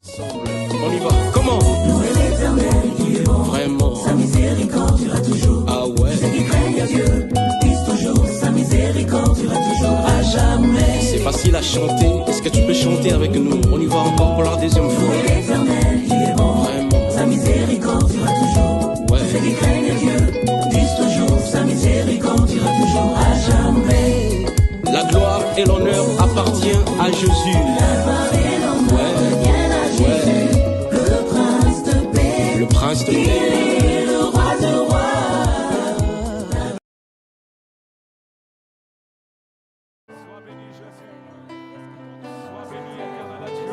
On y va, comment? Louez l'Éternel, il est bon. Vraiment. Sa miséricorde durera toujours. Ah ouais. Ceux qui craignent Dieu disent toujours. Sa miséricorde durera toujours à jamais. C'est facile à chanter. Est-ce que tu peux chanter avec nous? On y va encore pour la deuxième fois. Louez l'Éternel, il est bon. Vraiment. Sa miséricorde durera toujours. Ouais. Ceux qui craignent Dieu disent toujours. Sa miséricorde durera toujours à jamais. La gloire et l'honneur appartiennent à Jésus. La gloire et l'honneur reviennent à Jésus. Le prince de paix. Le prince de Il paix. est le roi de rois. Sois béni Jésus, sois béni éternel Dieu.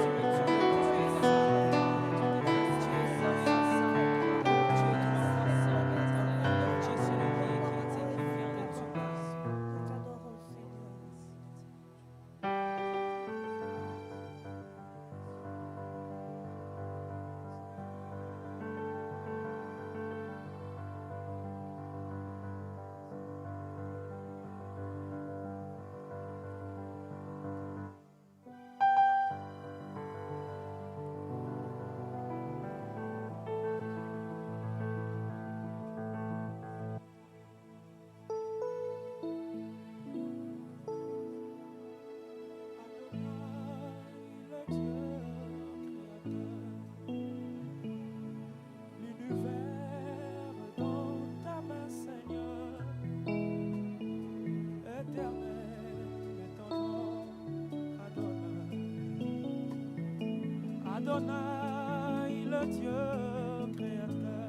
Adonai, le Dieu créateur,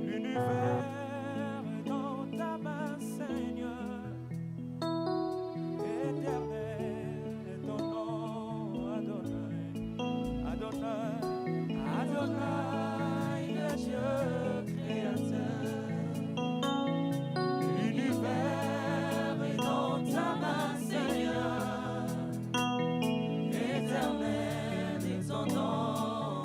l'univers est dans ta main, Seigneur. Éternel est ton nom, Adonai, Adonai, Adonai, le Dieu créateur, l'univers est dans ta main, Seigneur. Éternel est ton nom,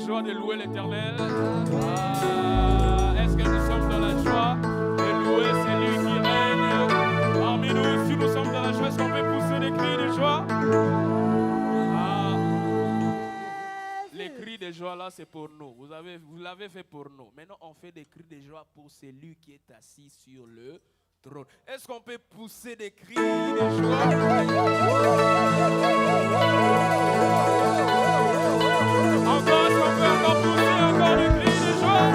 joie de louer l'Éternel? Est-ce que nous sommes dans la joie de louer celui qui règne parmi nous? Si nous sommes dans la joie, est-ce qu'on peut pousser des cris de joie? Les cris de joie là, c'est pour nous. Vous l'avez fait pour nous. Maintenant, on fait des cris de joie pour celui qui est assis sur le trône. Est-ce qu'on peut pousser des cris de joie? Encore, est-ce qu'on peut encore pousser encore des cris de joie?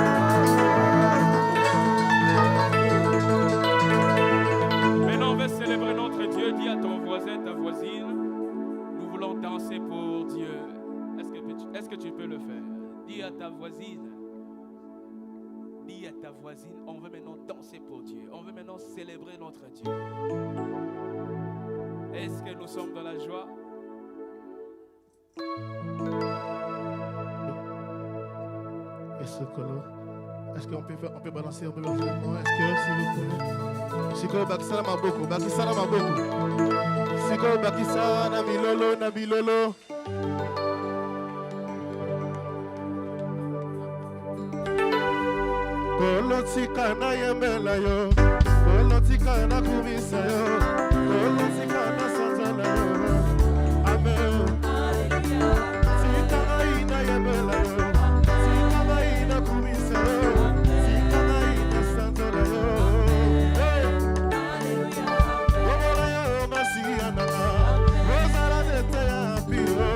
Maintenant, on va célébrer notre Dieu. Dis à ton voisin, ta voisine, nous voulons danser pour Dieu. Est-ce que tu peux le faire? Dis à ta voisine. Dis à ta voisine, on veut maintenant danser pour Dieu. On veut maintenant célébrer notre Dieu. Est-ce que nous sommes dans la joie? Est-ce qu'on peut balancer, non? Est-ce que, s'il vous plaît, Siko Bakisana Maboko, Bakisana Maboko, Siko Bakisana Milolo, Nabilolo. Kolotika na yembela yo, kolotika na kumisa yo, kolotika na sanzala yo. Amen. Sika na yembela yo, sika na kumisa yo, sika na sanzala yo. Omola yo masiya na, ozala nete ya piro,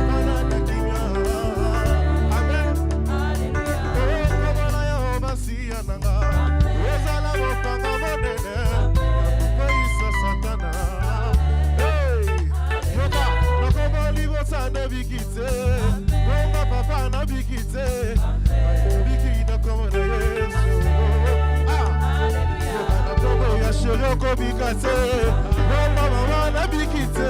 kana nekinya. Amen. Nanga, ozala mopanga monene, koisa satana. Hey, yoka, nakomo libosa na bikite, wonga papa na bikite, biki nakomo na Yesu. Yoka nakomo ya shiroko bikate, wonga mama na bikite.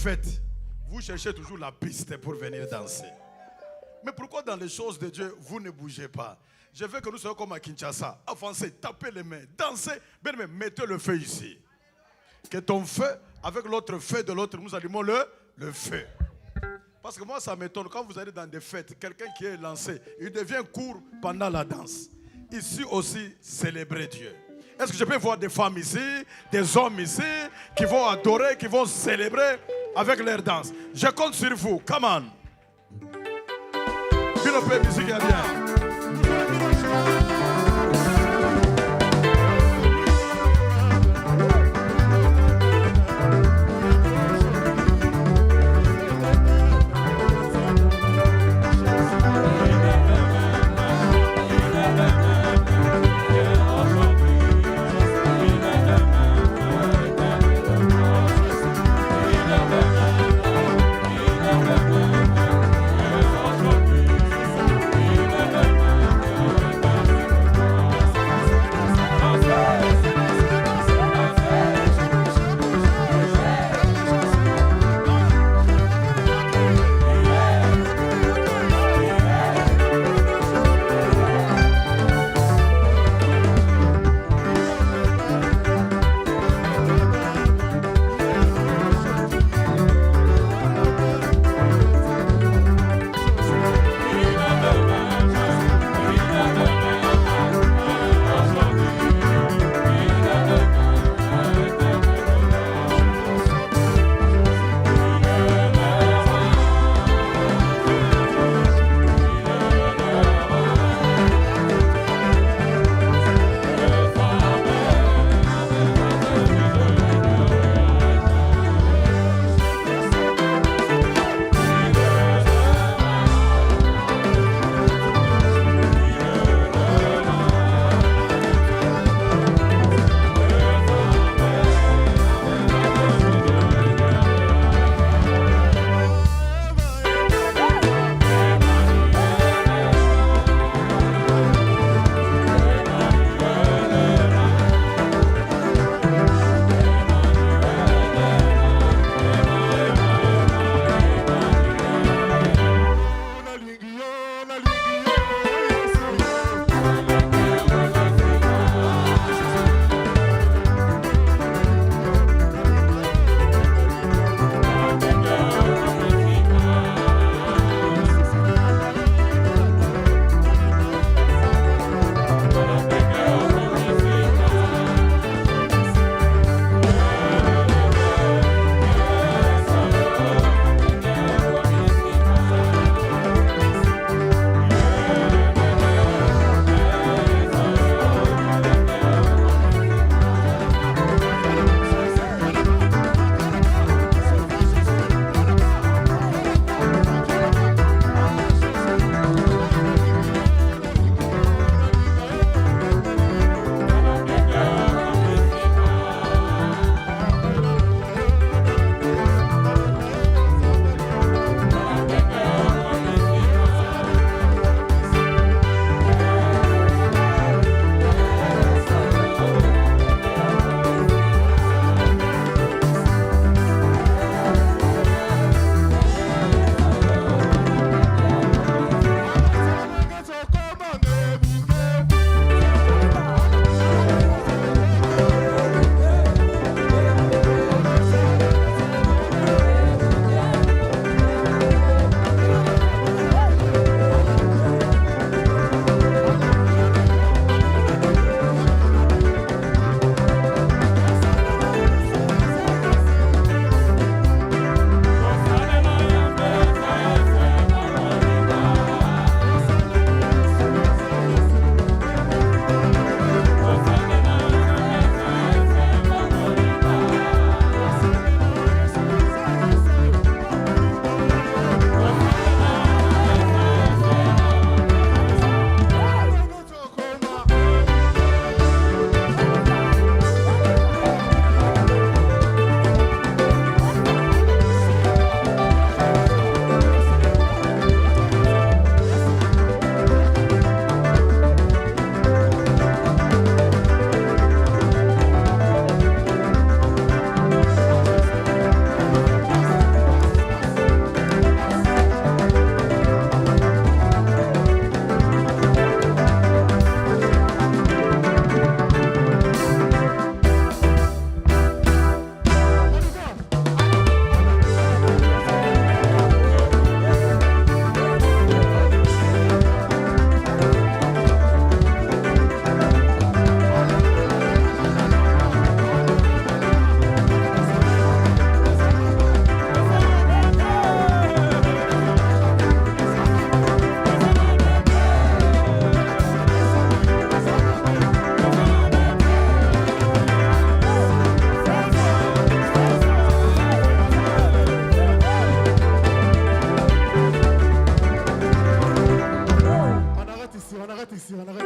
fêtes, vous cherchez toujours la piste pour venir danser. Mais pourquoi dans les choses de Dieu, vous ne bougez pas? Je veux que nous soyons comme à Kinshasa. Avancez, tapez les mains, dansez, bien mais mettez le feu ici. Que ton feu, avec l'autre feu de l'autre, nous allumons le feu. Parce que moi, ça m'étonne. Quand vous allez dans des fêtes, quelqu'un qui est lancé, il devient court pendant la danse. Ici aussi, célébrer Dieu. Est-ce que je peux voir des femmes ici, des hommes ici, qui vont adorer, qui vont célébrer avec leur danse? Je compte sur vous. Come on. Puis le peu musique est bien.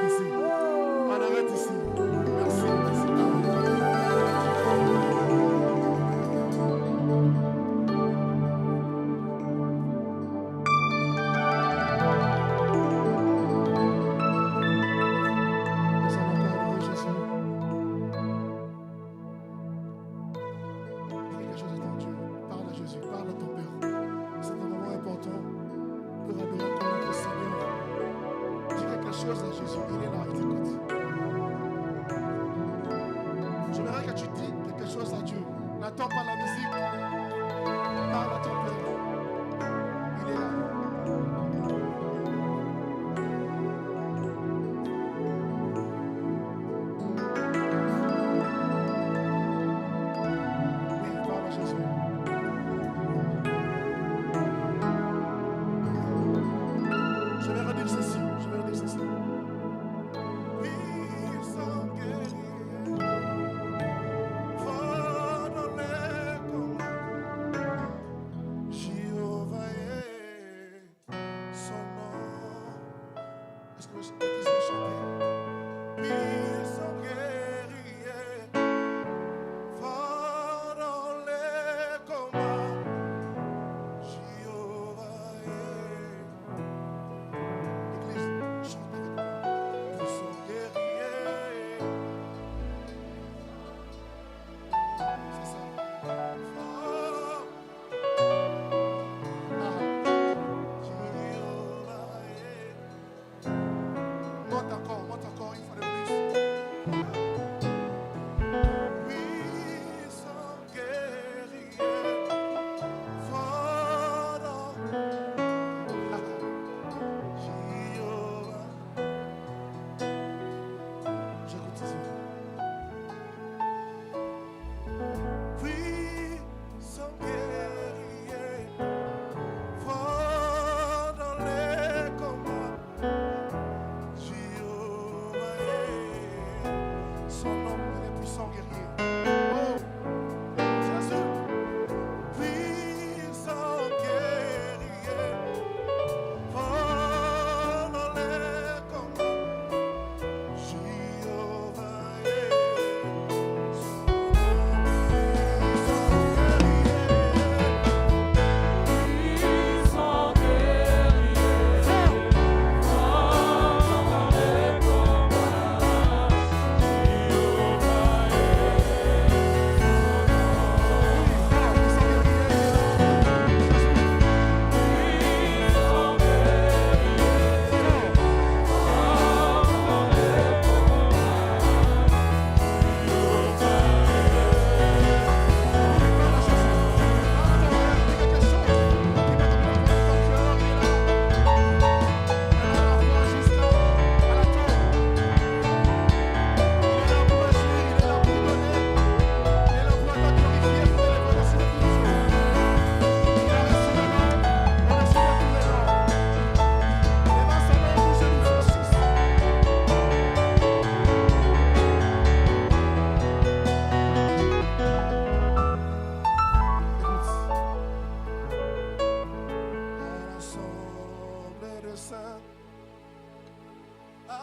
ici. On arrête ici. Merci, merci. Nous allons encore louer Jésus. Dis quelque chose à ton Dieu. Parle à Jésus. Parle à ton Père. C'est un moment important pour adorer encore notre Seigneur. Dis quelque chose à Jésus. Il est là, il t'écoute. J'aimerais que tu dises quelque chose à Dieu. N'attends pas la musique. Parle à ton Père. Il est là. Oui, parle à Jésus. Je vais redire ceci. Puissant guerrier, fort dans les combats, Jéhovah est son nom. Est-ce que vous pouvez chanter? Puissant guerrier, fort dans les combats, Jéhovah est. Église, chante avec moi. Puissant guerrier. C'est ça. Fort. Jéhovah est. Monte encore une fois de plus. Puissant guerrier. Fort dans. Jéhovah. J'écoute ici. Puissant guerrier, fort dans les combats, Jéhovah est son nom, il est puissant guerrier. Oh, Jésus, puissant guerrier, fort dans les combats, Jéhovah est son nom. Puissant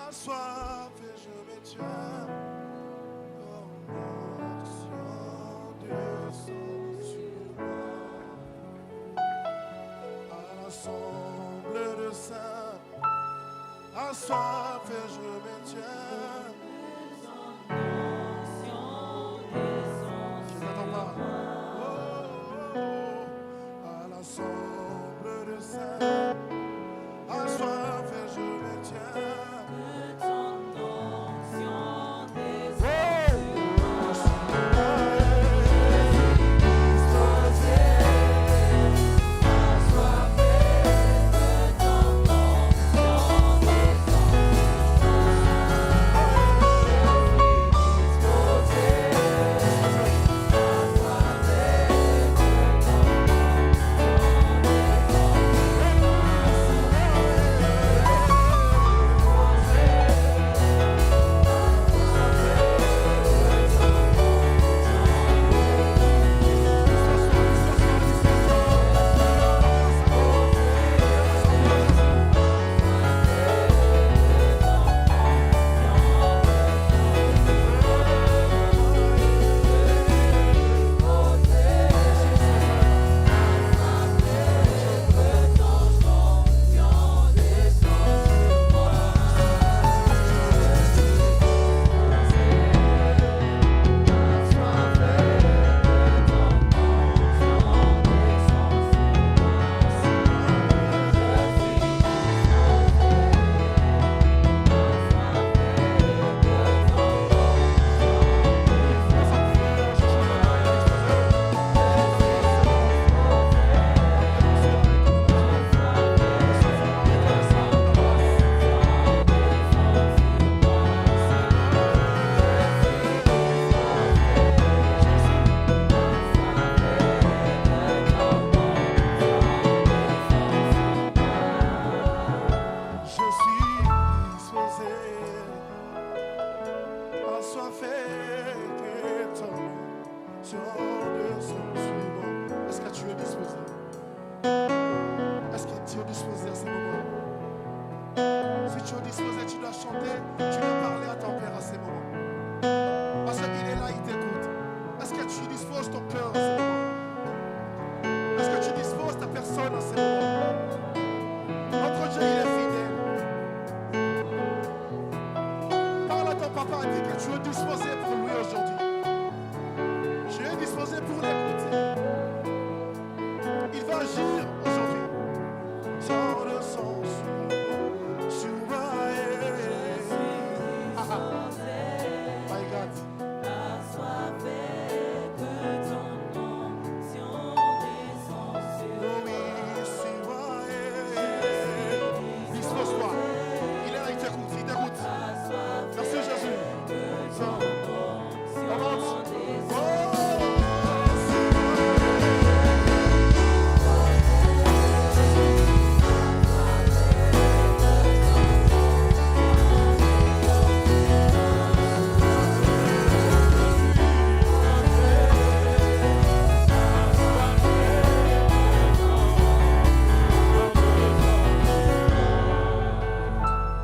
Assoiffé, je me tiens, comme l'onction descend sur moi. À l'ensemble de saints, assoiffé, je me tiens. Je n'attends pas. À l'ensemble de saints, assoiffé, je me tiens. soit fait que ton nom soit de son suivant. Est-ce que tu es disposé? Est-ce que tu es disposé à ce moment? Si tu es disposé, tu dois chanter, tu dois parler à ton Père à ces moments. Parce qu'il est là, il t'écoute. Est-ce que tu disposes ton cœur à ces moments? Est-ce que tu disposes ta personne à ces moments? Notre Dieu, il est fidèle. Parle à ton papa et dis que tu es disposé pour lui aujourd'hui. Tu es disposé pour l'écouter. Il va agir aujourd'hui. Sans le sens sur moi. My God. Dispose-toi. Il est là, il t'écoute, il t'écoute. Merci Jésus. Avance.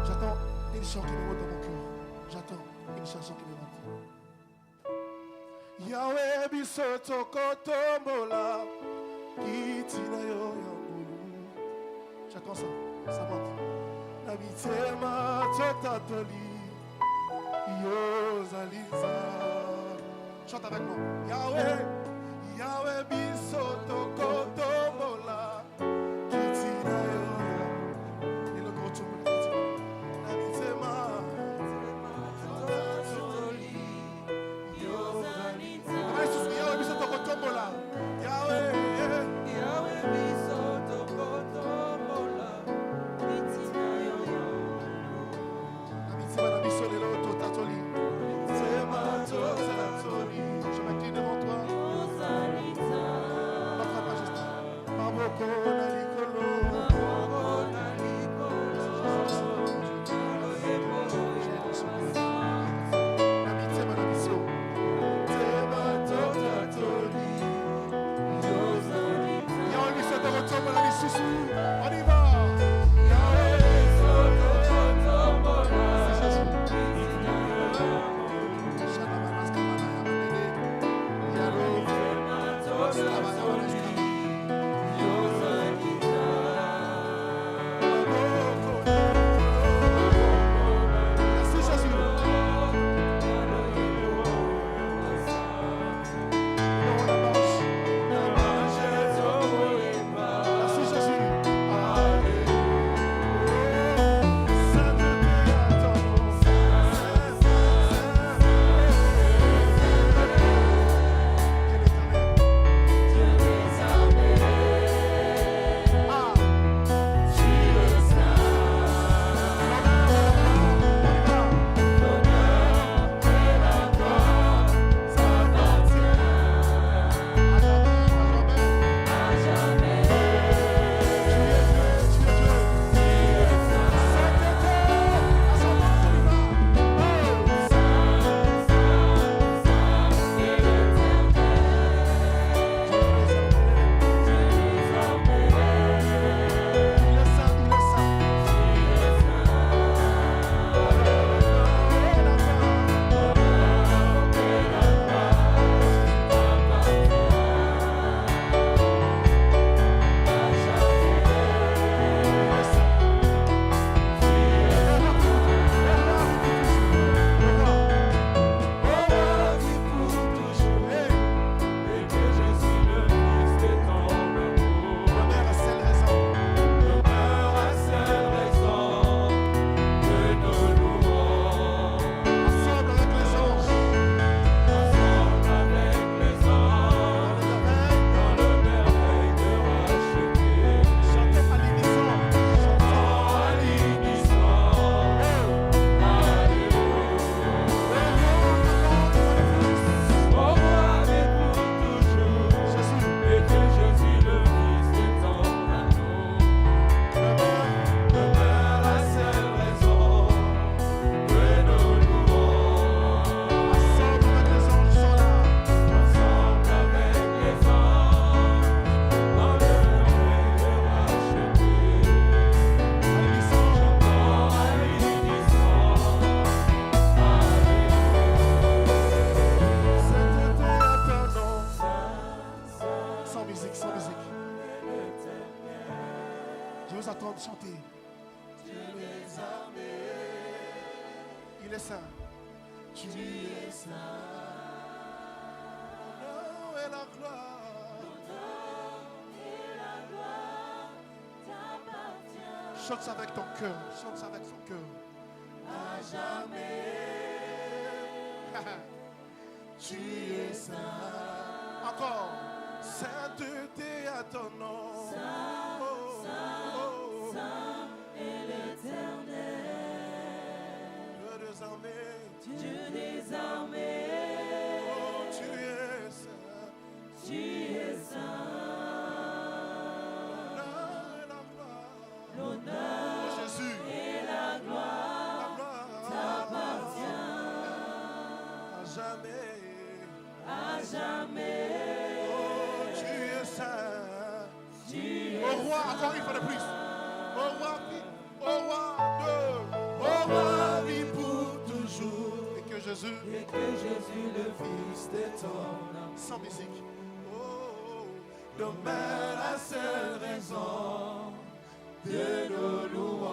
J'attends une chant qui me monte dans mon cœur. J'attends une chanson qui me monte. Yahweh bisoto kotombola kitina yo yangulu. J'attends ça, ça monte. Nabitema totatoli yozaliza. Chante avec moi. Yahweh, Yahweh bisoto kotombola kitina yo yangulu. Et le gros tumble kitina. Nabitema totatoli yozaliza. Yahweh bisoto kotombola. Yahweh. Je m'incline devant toi. Notre Il est saint. Tu es saint. L'honneur et la gloire. Chante ça avec ton cœur. Chante ça avec son cœur. À jamais. Tu es saint. Encore. Sainteté à ton nom. Saint, saint, saint est l'Éternel. Dieu des armées. Oh, tu es saint. Tu es saint. L'honneur Oh, Jésus. et la gloire t'appartient. À jamais. À jamais. Oh, tu es saint. Tu es Au roi, encore une fois de plus. Au roi, vie pour toujours. Et que Jésus, et que Jésus le Fils t'étonne. sans musique. Oh, Demeure la seule raison de nos louanges.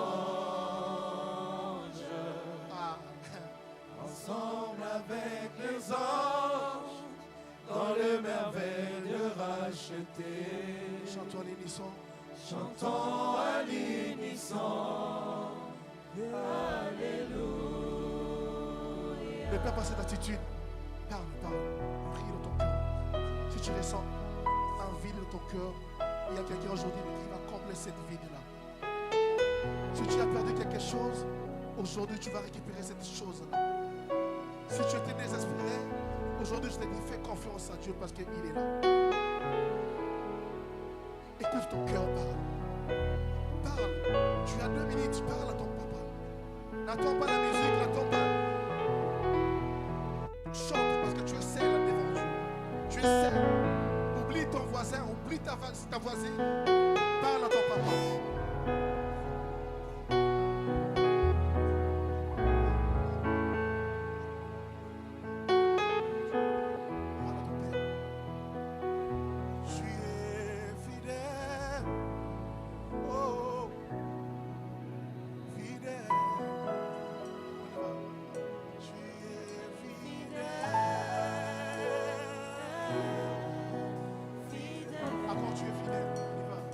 ah. Ensemble avec les anges, dans le merveille de racheter. Chantons l'unisson. Chantons à l'unisson. Alléluia. Ne perds pas cette attitude. Parle. Prie dans ton cœur. Si tu ressens un vide dans ton cœur, il y a quelqu'un aujourd'hui qui va combler cette vide-là. Si tu as perdu quelque chose, aujourd'hui tu vas récupérer cette chose-là. Si tu étais désespéré, aujourd'hui je te dis fais confiance à Dieu parce qu'il est là. Écoute ton cœur, parle. Tu as 2 minutes, parle à ton papa. N'attends pas la musique, n'attends pas. Chante parce que tu es seul devant Dieu. Tu es seul. Oublie ton voisin, oublie ta voisine. Parle à ton papa. Parle à ton père. Tu es fidèle. Oh, fidèle. Tu es fidèle. Encore tu es fidèle. On y va.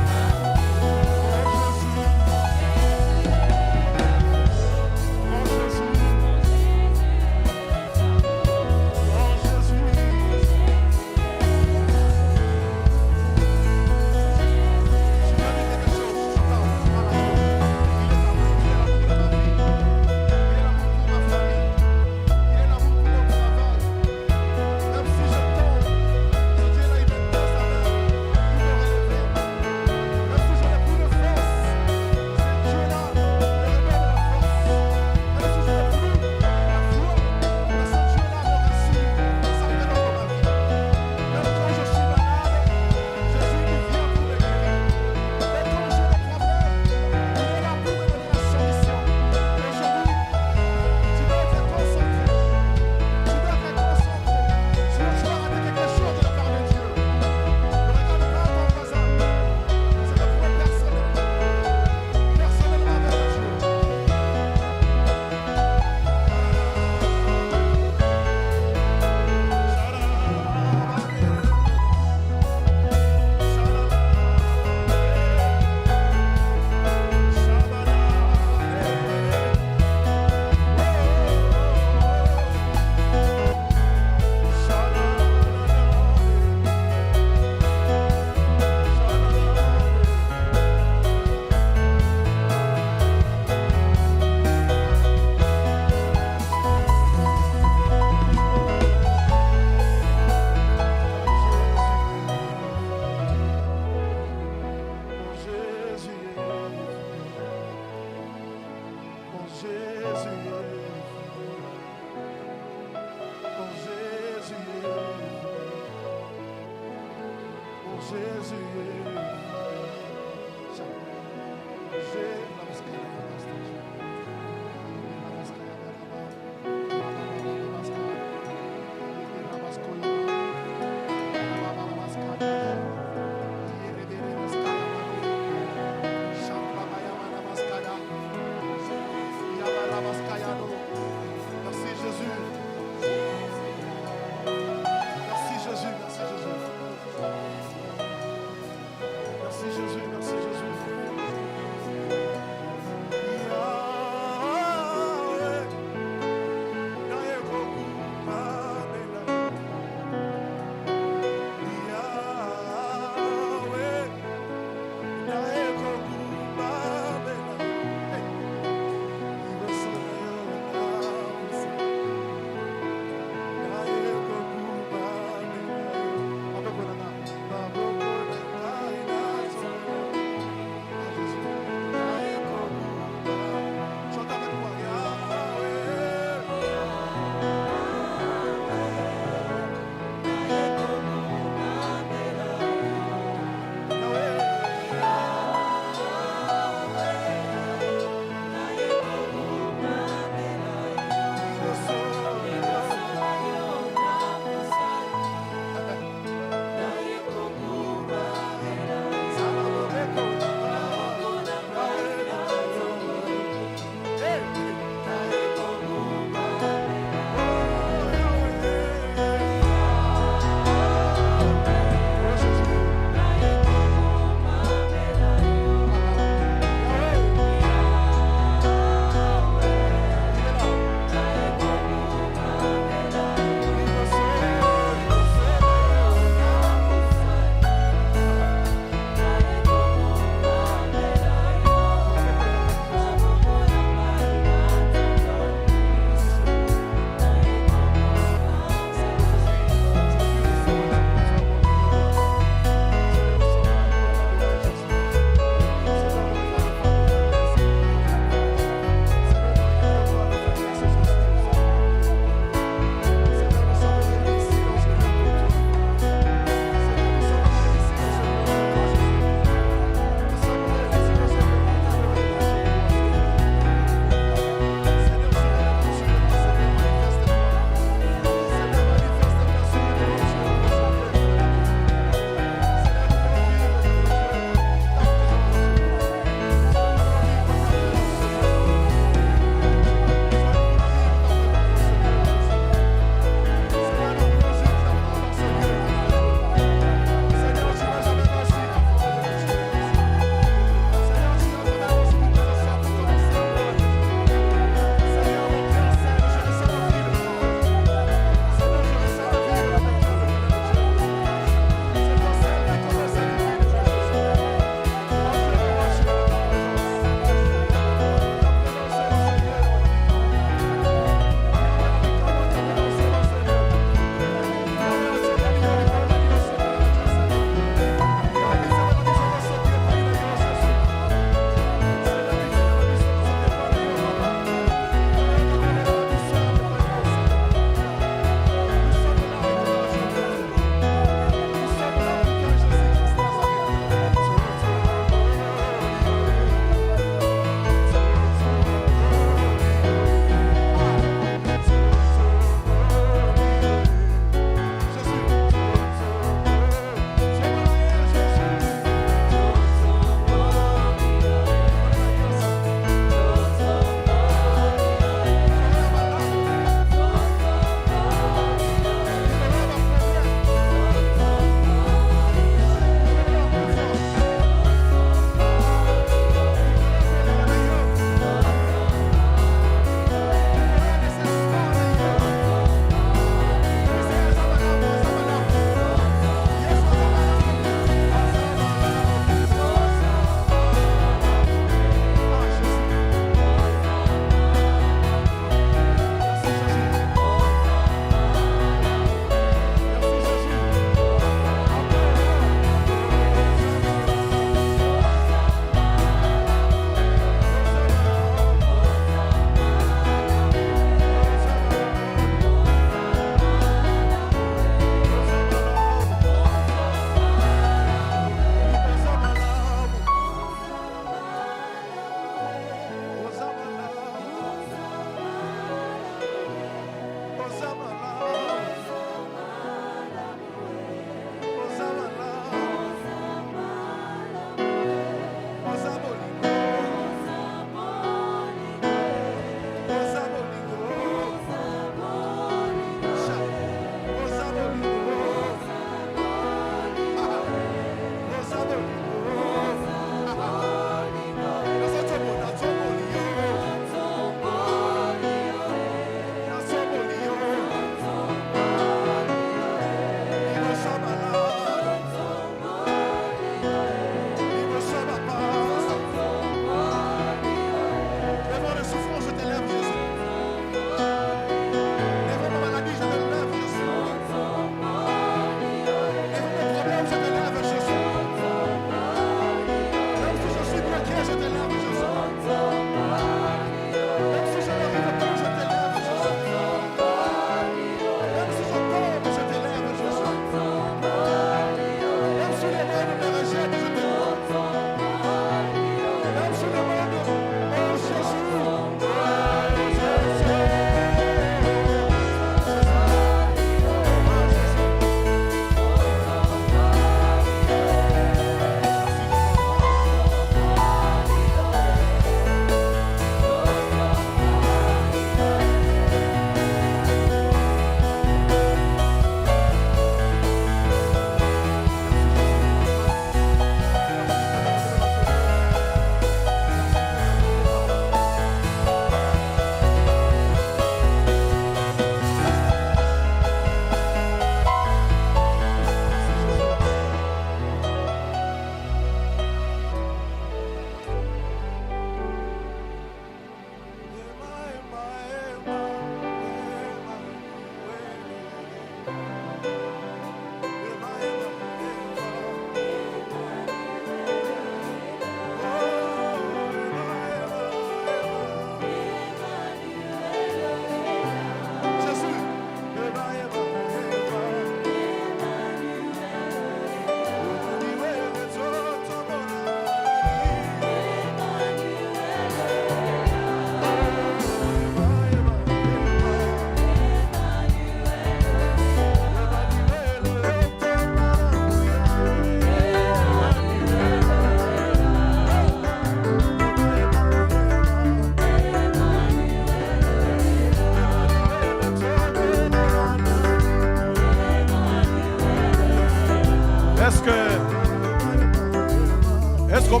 Est-ce qu'on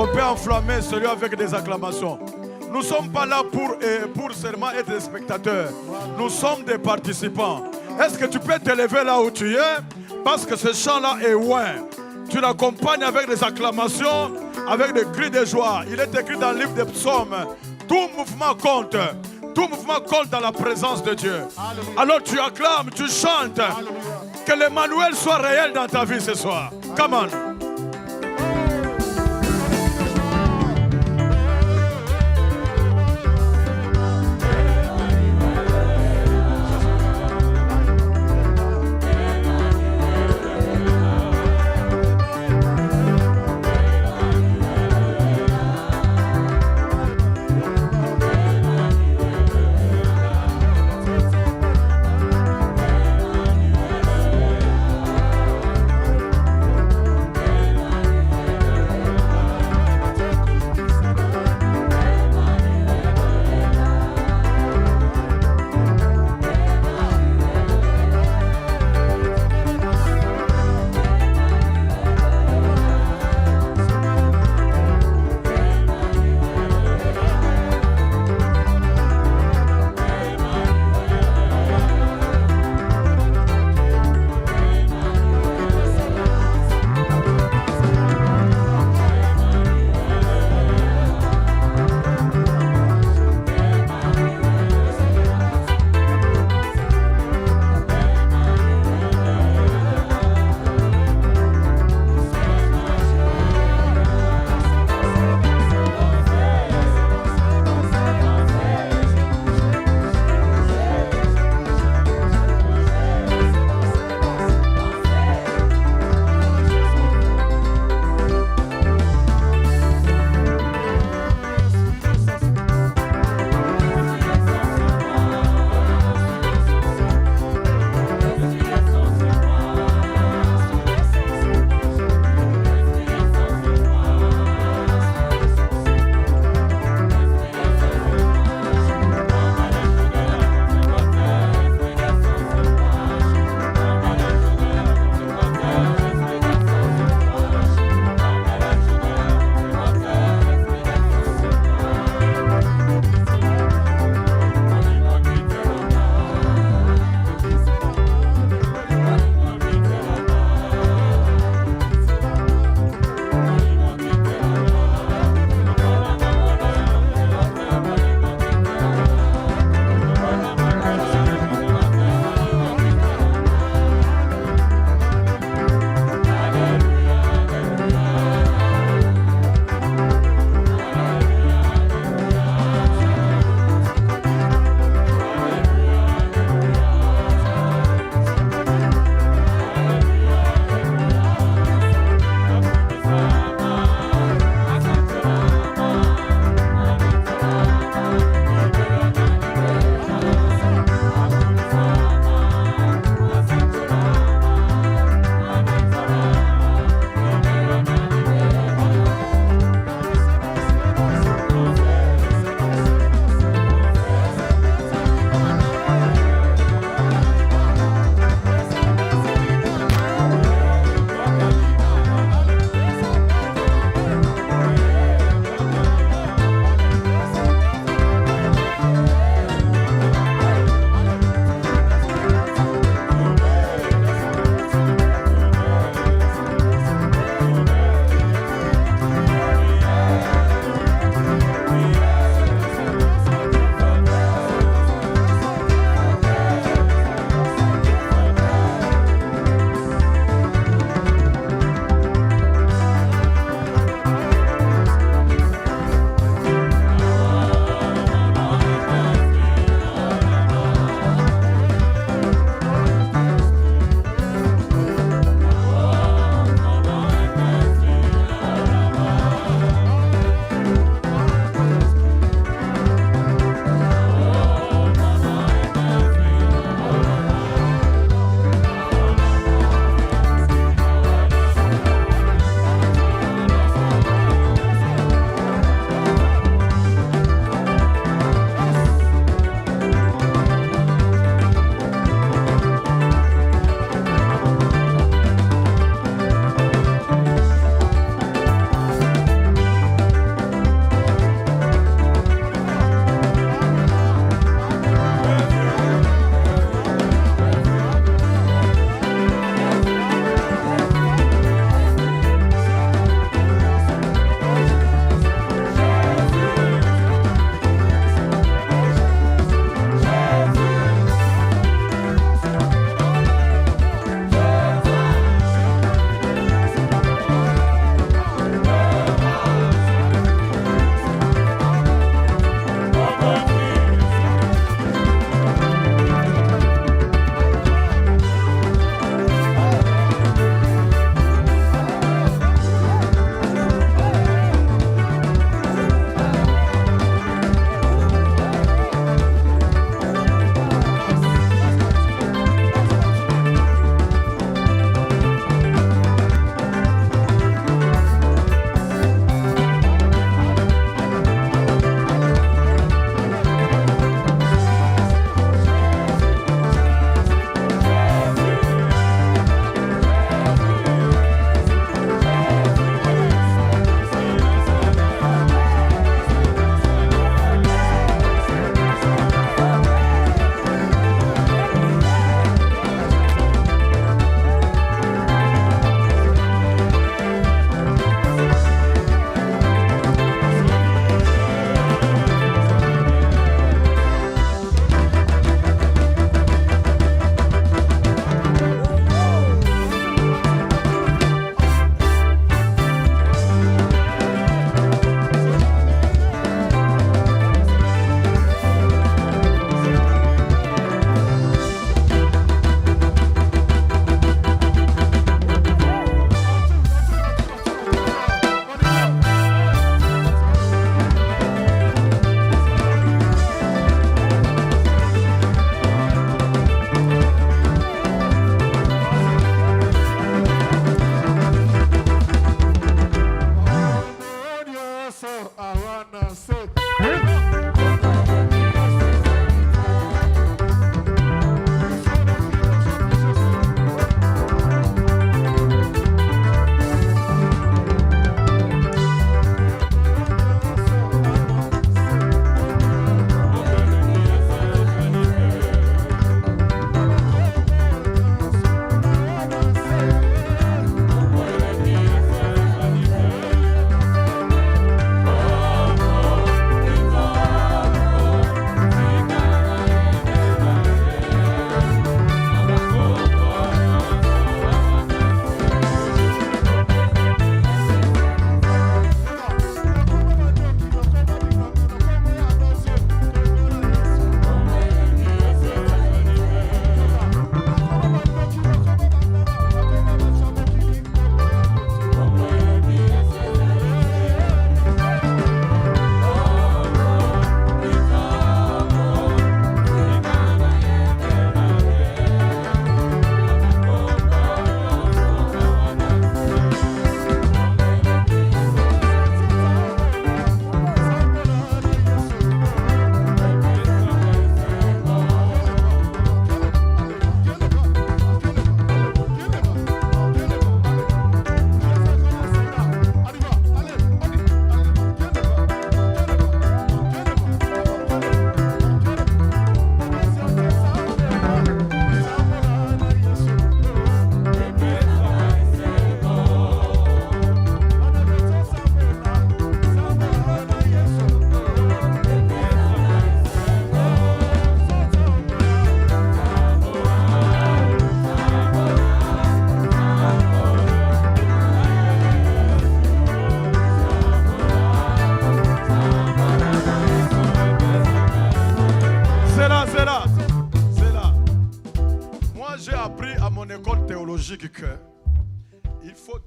peut enflammer celui avec des acclamations? Nous ne sommes pas là pour seulement être des spectateurs. Nous sommes des participants. Est-ce que tu peux te lever là où tu es? Parce que ce chant-là est loin. Tu l'accompagnes avec des acclamations, avec des cris de joie. Il est écrit dans le livre des psaumes. Tout mouvement compte. Tout mouvement compte dans la présence de Dieu. Alors tu acclames, tu chantes. Que l'Emmanuel soit réel dans ta vie ce soir. Come on.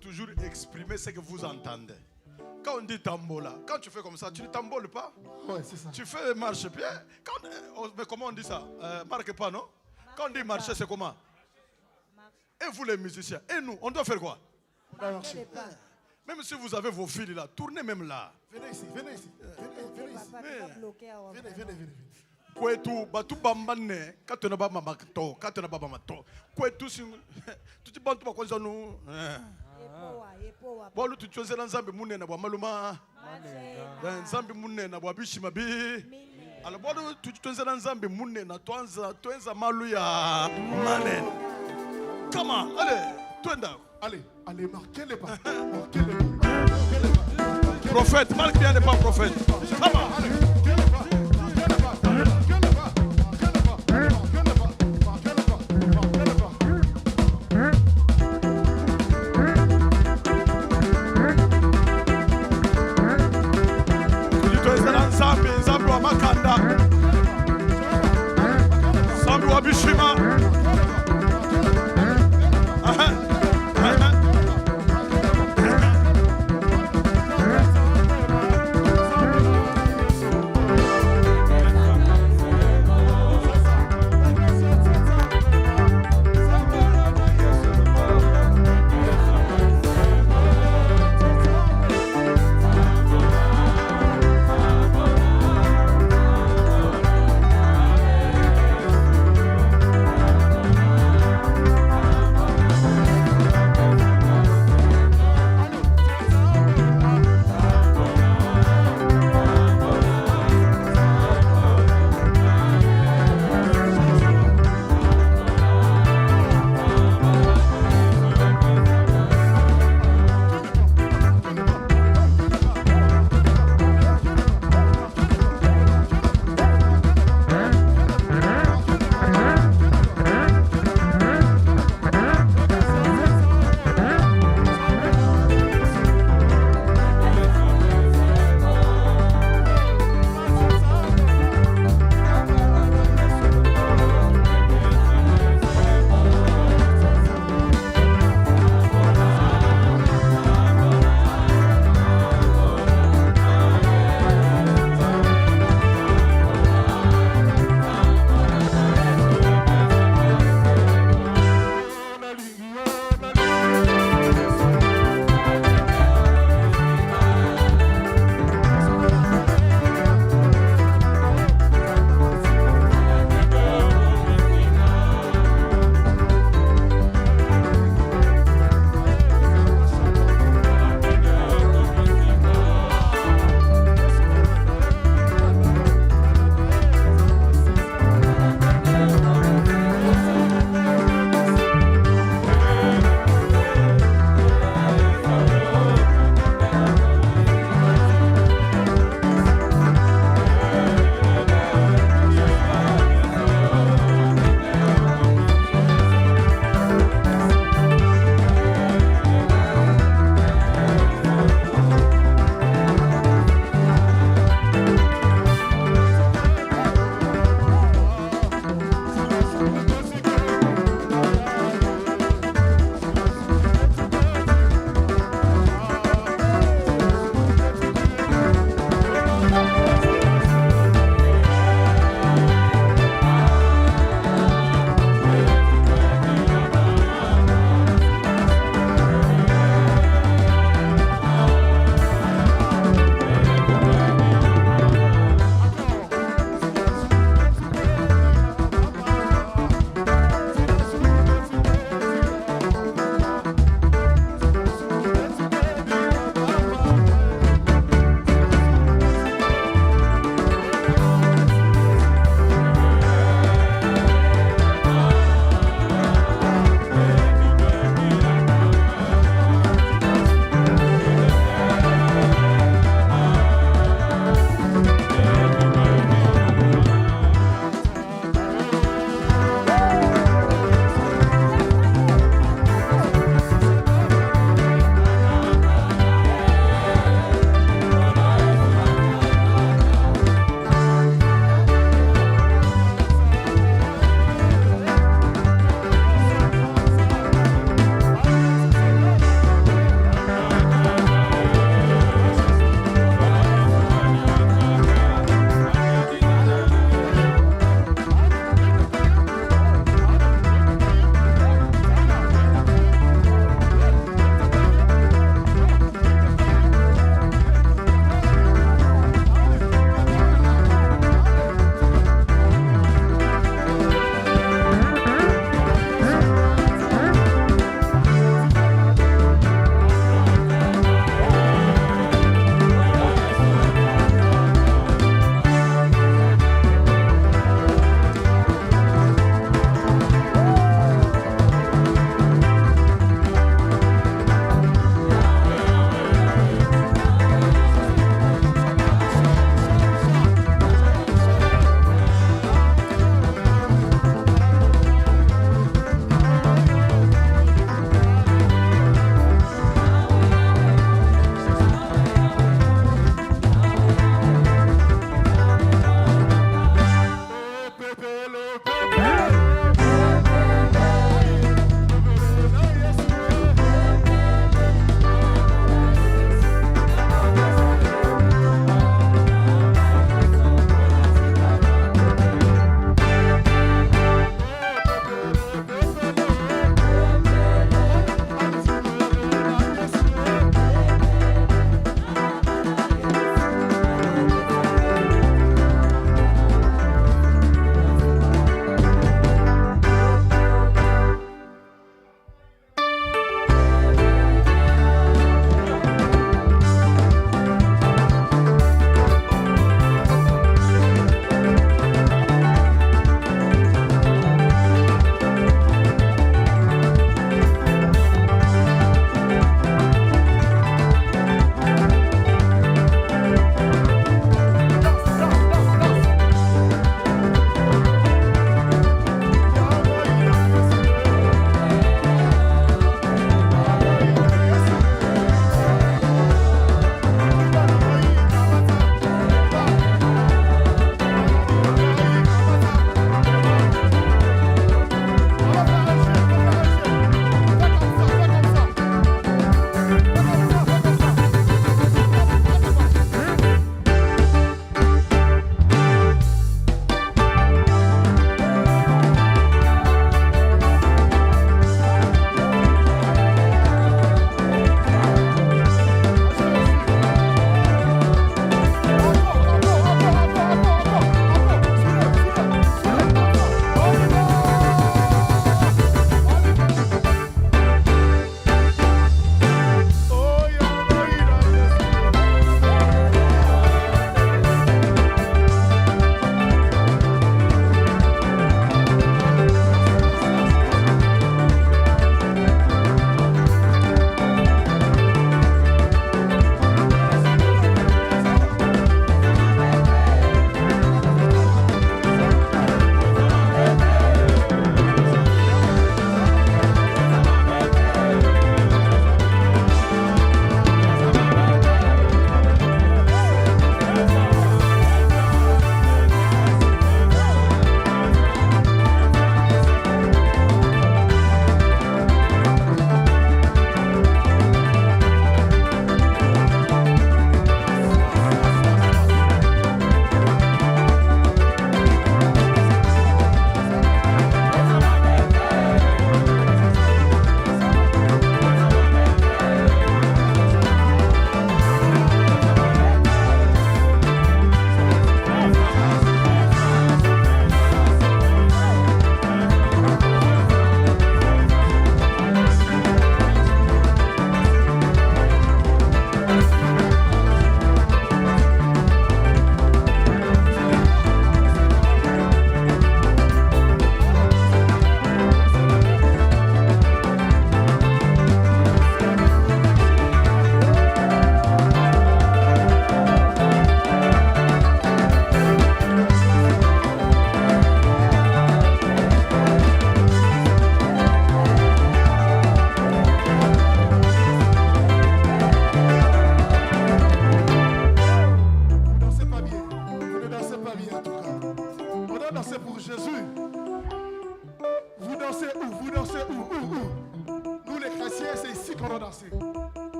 toujours exprimer ce que vous entendez. Quand on dit tambola, quand tu fais comme ça, tu ne tamboles pas. Ouais, c'est ça. Tu fais marche-pied. Mais comment on dit ça? Marque pas, non? Quand on dit marcher, c'est comment? Et vous les musiciens, et nous, on doit faire quoi? On doit marcher. Même si vous avez vos fils là, tournez même là. Venez ici, venez ici. Venez ici. Venez. Kwetu batu bambane katona ba mamato katona ba mamato kwetu si tuti bantu bakwanza no bolu tuchozela nzambe munene bwa maluma nzambe munene bwa bishima bi ala bolu tuchozela nzambe munene twenza malu ya manene. Comment? Allez, twenda. Allez, marquez les pas. Marquez les pas. Prophète, marque bien les pas prophète. Comment? Allez, marquez les pas. Nzambe wa makanda, nzambe wa bishima.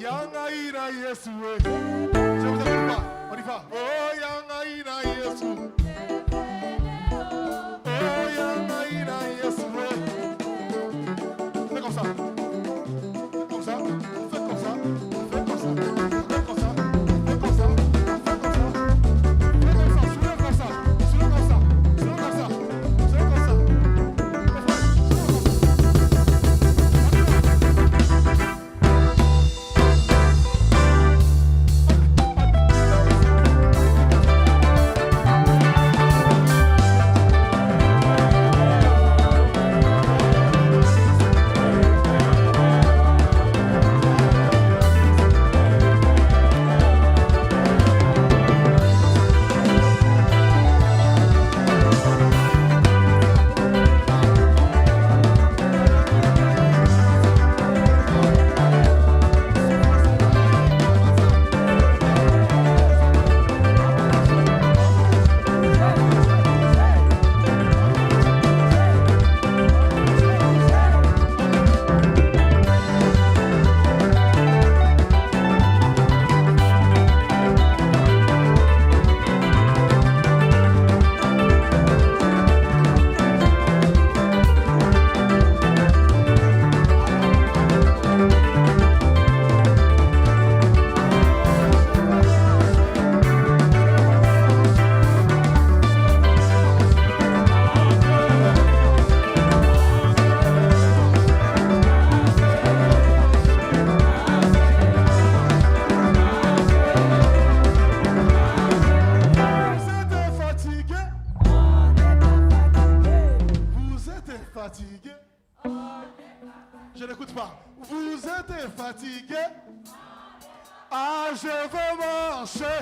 Yangaïna Yesoué. Je vous écoute pas. On y va. Oh, Yangaïna Yesou. Oh, Yangaïna Yesoué. Fais comme ça. Fais comme ça. Fais comme ça. Fais comme ça. Fais comme ça. Fais comme ça. Fais comme ça. Fais comme ça. Soulève comme ça. Soulève comme ça. Soulève comme ça. Soulève comme ça. Je n'écoute pas. Vous êtes fatigué? Ah, je veux marcher.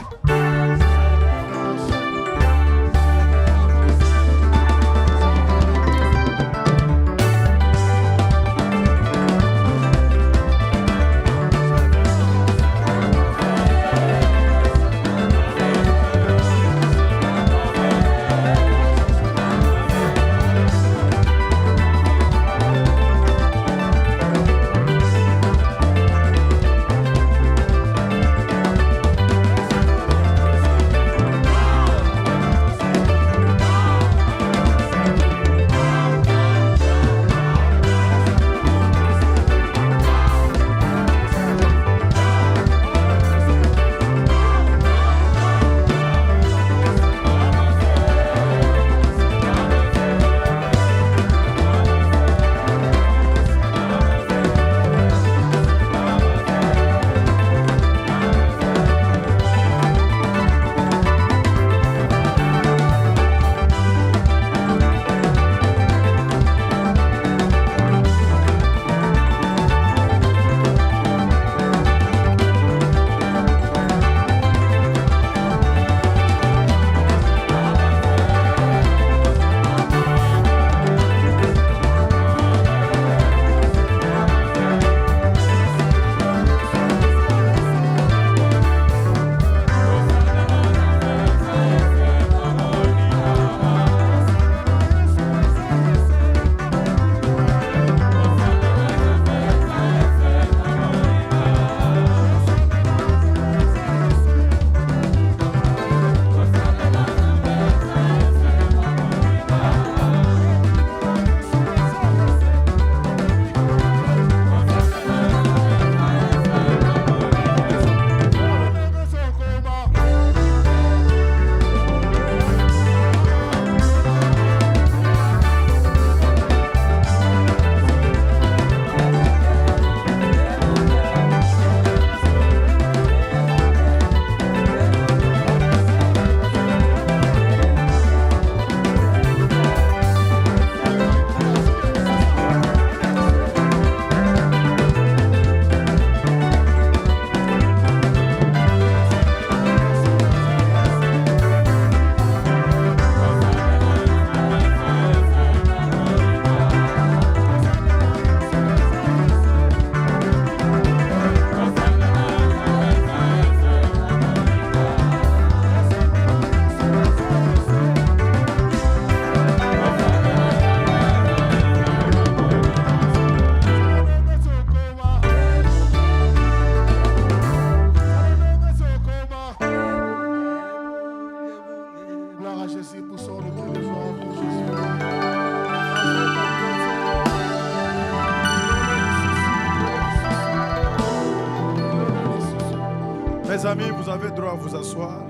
Mes amis, vous avez droit à vous asseoir.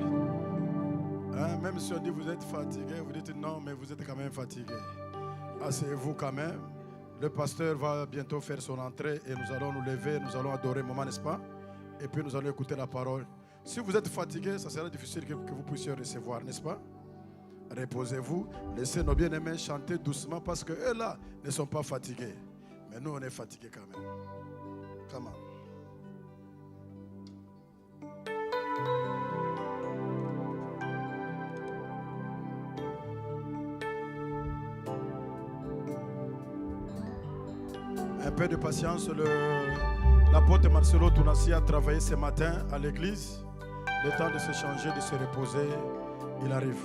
Hein, même si on dit vous êtes fatigué, vous dites non, mais vous êtes quand même fatigué. Asseyez-vous quand même. Le pasteur va bientôt faire son entrée et nous allons nous lever, nous allons adorer un moment, n'est-ce pas? Et puis nous allons écouter la parole. Si vous êtes fatigué, ça sera difficile que vous puissiez recevoir, n'est-ce pas? Reposez-vous, laissez nos bien-aimés chanter doucement parce qu'eux là ne sont pas fatigués. Mais nous, on est fatigués quand même. Come on. Un peu de patience. L'apôtre Marcelo Tounassi a travaillé ce matin à l'église. Le temps de se changer, de se reposer, il arrive.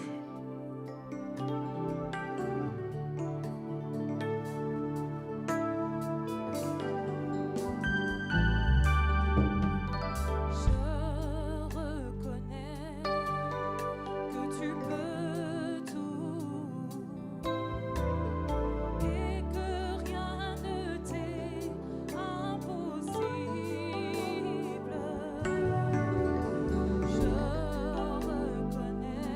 Je reconnais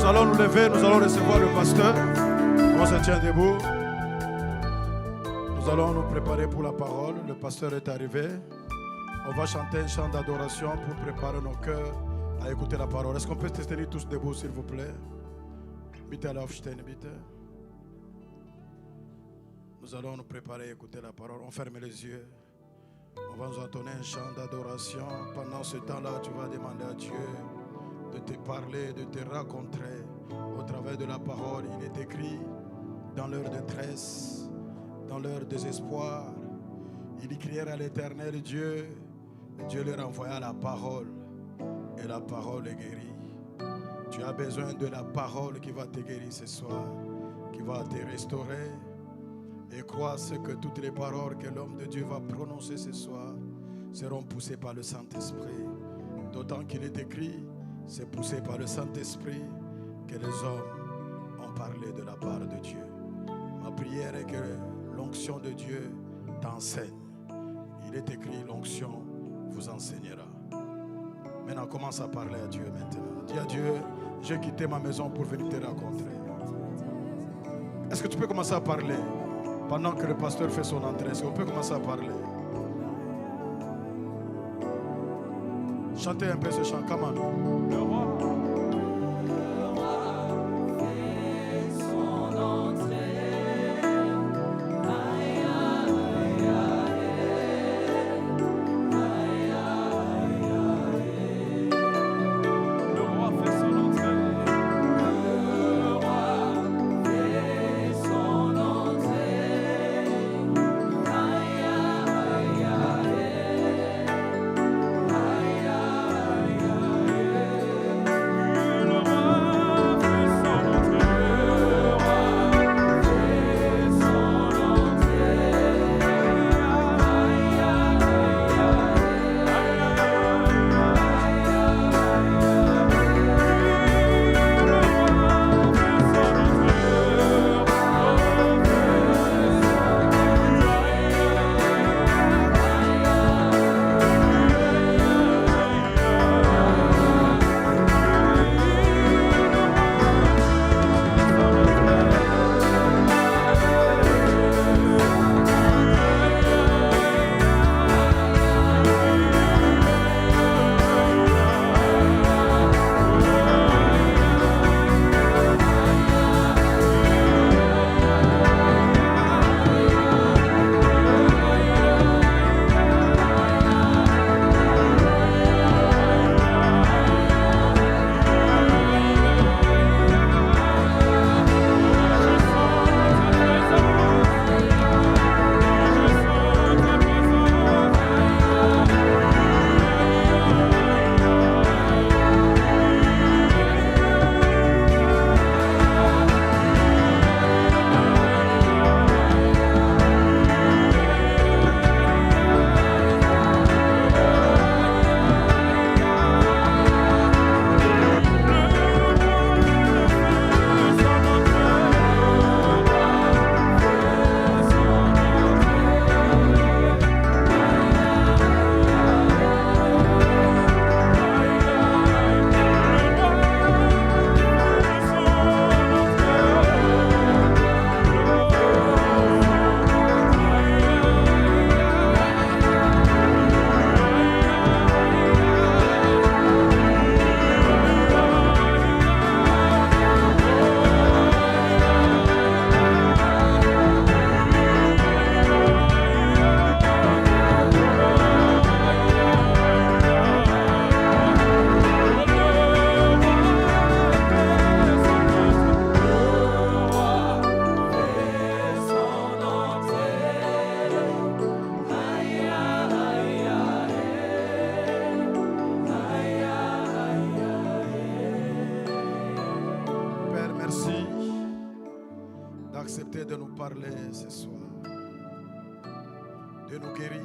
allons nous lever, nous allons recevoir le pasteur. On se tient debout. Nous allons nous préparer pour la parole. Le pasteur est arrivé. On va chanter un chant d'adoration pour préparer nos cœurs à écouter la parole. Est-ce qu'on peut se tenir tous debout, s'il vous plaît? Bitte aufstehen, bitte. Nous allons nous préparer à écouter la parole. On ferme les yeux. On va nous entonner un chant d'adoration. Pendant ce temps-là, tu vas demander à Dieu de te parler, de te rencontrer au travers de la parole. Il est écrit dans leur détresse, dans leur désespoir. Ils crièrent à l'Éternel Dieu. Et Dieu leur envoya la parole. Et la parole est guérie. Tu as besoin de la parole qui va te guérir ce soir, qui va te restaurer. Et crois ce que toutes les paroles que l'homme de Dieu va prononcer ce soir seront poussées par le Saint-Esprit. D'autant qu'il est écrit, c'est poussé par le Saint-Esprit que les hommes ont parlé de la part de Dieu. Ma prière est que l'onction de Dieu t'enseigne. Il est écrit, l'onction vous enseignera. Maintenant, commence à parler à Dieu maintenant. Dis à Dieu, j'ai quitté ma maison pour venir te rencontrer. Est-ce que tu peux commencer à parler pendant que le pasteur fait son entrée? Est-ce qu'on peut commencer à parler? Chantez un peu ce chant, come on. Le roi. d'accepter de nous parler ce soir, de nous guérir,